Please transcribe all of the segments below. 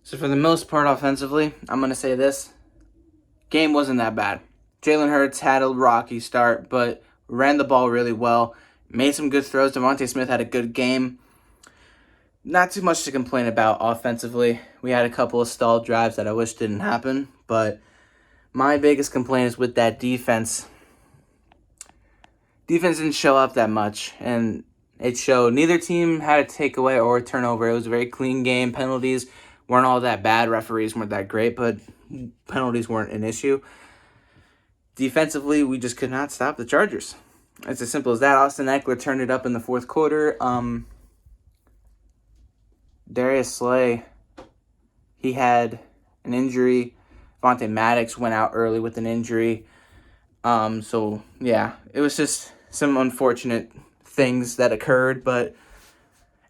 So for the most part offensively, I'm going to say this. Game wasn't that bad. Jalen Hurts had a rocky start, but ran the ball really well. Made some good throws. DeVonta Smith had a good game. Not too much to complain about offensively. We had a couple of stalled drives that I wish didn't happen, but my biggest complaint is with that defense. Defense didn't show up that much, and it showed. Neither team had a takeaway or a turnover. It was a very clean game. Penalties weren't all that bad. Referees weren't that great, but penalties weren't an issue. Defensively, we just could not stop the Chargers. It's as simple as that. Austin Ekeler turned it up in the fourth quarter. Darius Slay, he had an injury. Vontae Maddox went out early with an injury. So, yeah, it was just some unfortunate things that occurred. But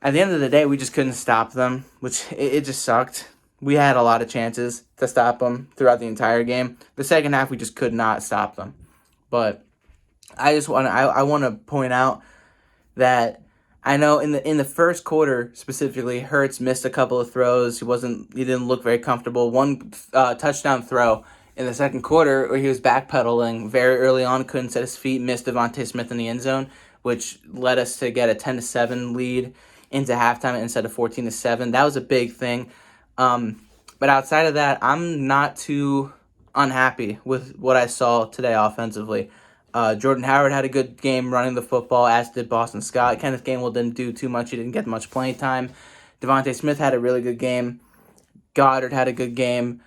at the end of the day, we just couldn't stop them, which it just sucked. We had a lot of chances to stop them throughout the entire game. The second half, we just could not stop them. But I want to point out that I know in the first quarter specifically, Hurts missed a couple of throws. He didn't look very comfortable. One touchdown throw in the second quarter where he was backpedaling very early on, couldn't set his feet, missed DeVonta Smith in the end zone, which led us to get a 10-7 lead into halftime instead of 14-7. That was a big thing. But outside of that, I'm not too unhappy with what I saw today offensively. Jordan Howard had a good game running the football, as did Boston Scott. Kenneth Gainwell didn't do too much. He didn't get much playing time. DeVonta Smith had a really good game. Goddard had a good game.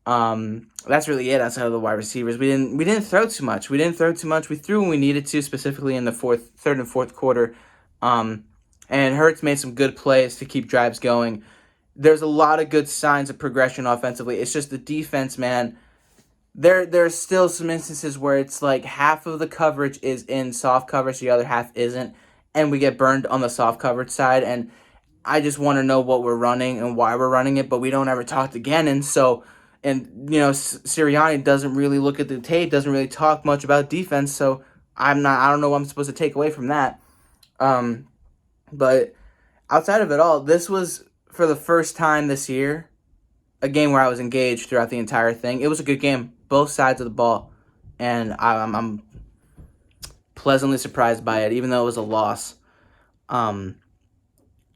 That's really it outside of the wide receivers. We didn't throw too much. We threw when we needed to, specifically in the third and fourth quarter. And Hurts made some good plays to keep drives going. There's a lot of good signs of progression offensively. It's just the defense, man. There's still some instances where it's like half of the coverage is in soft coverage, the other half isn't, and we get burned on the soft coverage side. And I just want to know what we're running and why we're running it, but we don't ever talk to Gannon. Sirianni doesn't really look at the tape, doesn't really talk much about defense. So I don't know what I'm supposed to take away from that. But outside of it all, this was for the first time this year a game where I was engaged throughout the entire thing. It was a good game, both sides of the ball, and I'm pleasantly surprised by it, even though it was a loss. I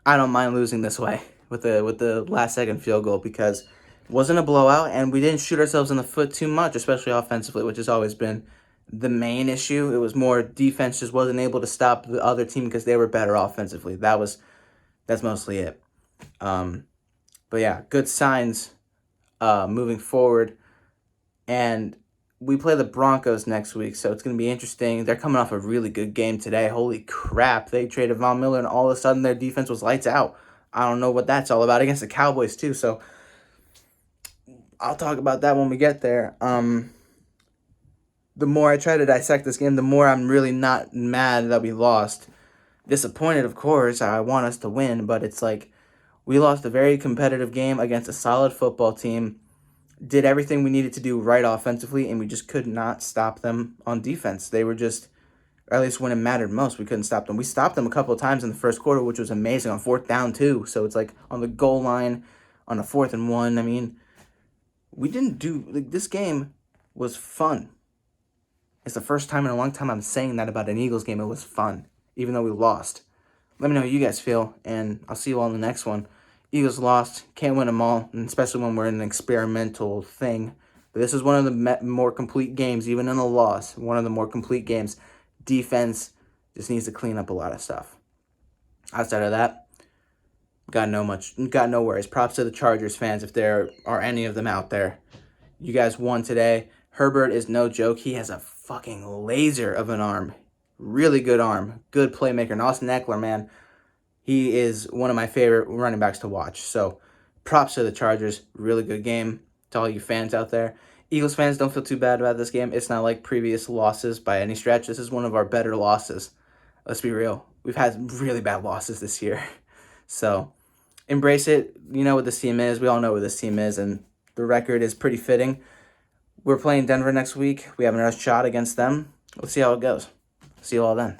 don't mind losing this way with the last second field goal because it wasn't a blowout, and we didn't shoot ourselves in the foot too much, especially offensively, which has always been the main issue. It was more defense just wasn't able to stop the other team because they were better offensively. That's mostly it. But yeah, good signs moving forward. And we play the Broncos next week, so it's going to be interesting. They're coming off a really good game today. Holy crap. They traded Von Miller, and all of a sudden their defense was lights out. I don't know what that's all about against the Cowboys, too. So I'll talk about that when we get there. The more I try to dissect this game, the more I'm really not mad that we lost. Disappointed, of course. I want us to win, but it's like we lost a very competitive game against a solid football team. Did everything we needed to do right offensively, and we just could not stop them on defense. They were just, or at least when it mattered most, we couldn't stop them. We stopped them a couple of times in the first quarter, which was amazing, on fourth down too. So it's like on the goal line, on a 4th and 1. I mean, we didn't do, like, this game was fun. It's the first time in a long time I'm saying that about an Eagles game. It was fun, even though we lost. Let me know how you guys feel, and I'll see you all in the next one. Eagles lost, can't win them all, and especially when we're in an experimental thing. But this is one of the more complete games, even in a loss, one of the more complete games. Defense just needs to clean up a lot of stuff. Outside of that, got no worries. Props to the Chargers fans if there are any of them out there. You guys won today. Herbert is no joke. He has a fucking laser of an arm. Really good arm. Good playmaker. And Austin Ekeler, man, he is one of my favorite running backs to watch. So props to the Chargers. Really good game to all you fans out there. Eagles fans, don't feel too bad about this game. It's not like previous losses by any stretch. This is one of our better losses. Let's be real. We've had really bad losses this year. So embrace it. You know what this team is. We all know what this team is, and the record is pretty fitting. We're playing Denver next week. We have another shot against them. Let's see how it goes. See you all then.